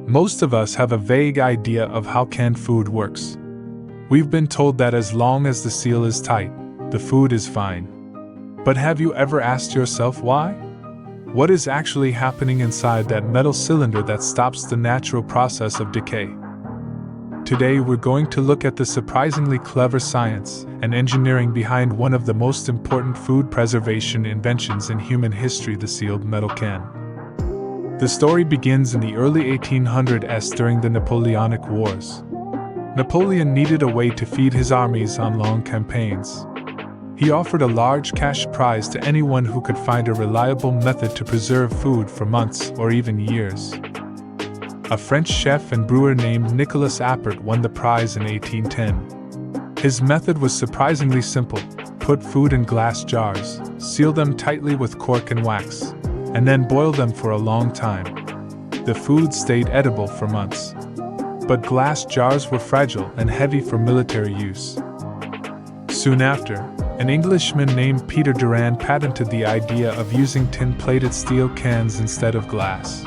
Most of us have a vague idea of how canned food works. We've been told that as long as the seal is tight, the food is fine. But have you ever asked yourself why? What is actually happening inside that metal cylinder that stops the natural process of decay? Today we're going to look at the surprisingly clever science and engineering behind one of the most important food preservation inventions in human history, the sealed metal can. The story begins in the early 1800s during the Napoleonic Wars. Napoleon needed a way to feed his armies on long campaigns. He offered a large cash prize to anyone who could find a reliable method to preserve food for months or even years. A French chef and brewer named Nicolas Appert won the prize in 1810. His method was surprisingly simple: put food in glass jars, seal them tightly with cork and wax, and then boil them for a long time. The food stayed edible for months. But glass jars were fragile and heavy for military use. Soon after, an Englishman named Peter Durand patented the idea of using tin-plated steel cans instead of glass.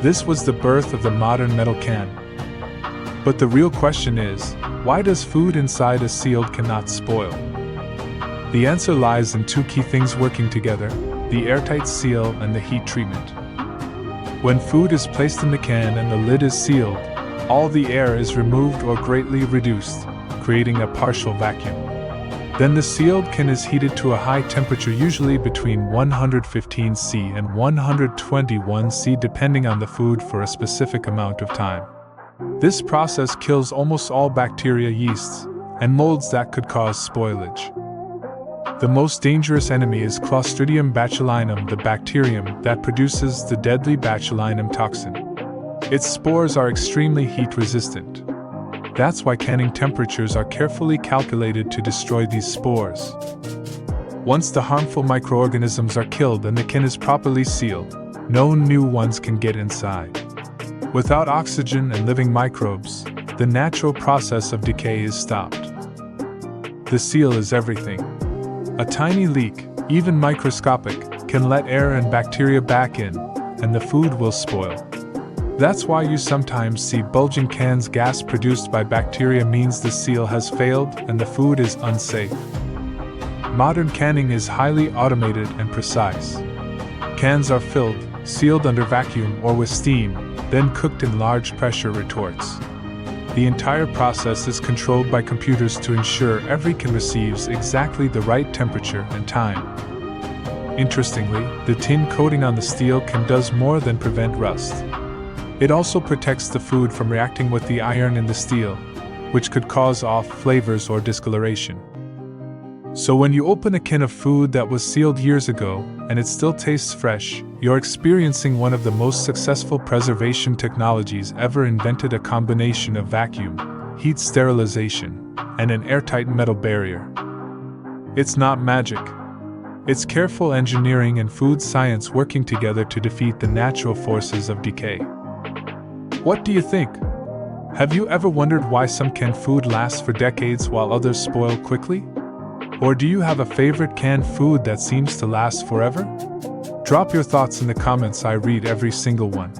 This was the birth of the modern metal can. But the real question is, why does food inside a sealed can not spoil? The answer lies in two key things working together: the airtight seal and the heat treatment. When food is placed in the can and the lid is sealed, all the air is removed or greatly reduced, creating a partial vacuum. Then the sealed can is heated to a high temperature, usually between 115 C and 121 C, depending on the food, for a specific amount of time. This process kills almost all bacteria, yeasts, and molds that could cause spoilage. The most dangerous enemy is Clostridium botulinum, the bacterium that produces the deadly botulinum toxin. Its spores are extremely heat resistant. That's why canning temperatures are carefully calculated to destroy these spores. Once the harmful microorganisms are killed and the can is properly sealed, no new ones can get inside. Without oxygen and living microbes, the natural process of decay is stopped. The seal is everything. A tiny leak, even microscopic, can let air and bacteria back in, and the food will spoil. That's why you sometimes see bulging cans. Gas produced by bacteria means the seal has failed and the food is unsafe. Modern canning is highly automated and precise. Cans are filled, sealed under vacuum or with steam, then cooked in large pressure retorts. The entire process is controlled by computers to ensure every can receives exactly the right temperature and time. Interestingly, the tin coating on the steel can does more than prevent rust. It also protects the food from reacting with the iron in the steel, which could cause off flavors or discoloration. So when you open a can of food that was sealed years ago and it still tastes fresh, you're experiencing one of the most successful preservation technologies ever invented: a combination of vacuum, heat sterilization, and an airtight metal barrier. It's not magic. It's careful engineering and food science working together to defeat the natural forces of decay. What do you think? Have you ever wondered why some canned food lasts for decades while others spoil quickly? Or do you have a favorite canned food that seems to last forever? Drop your thoughts in the comments. I read every single one.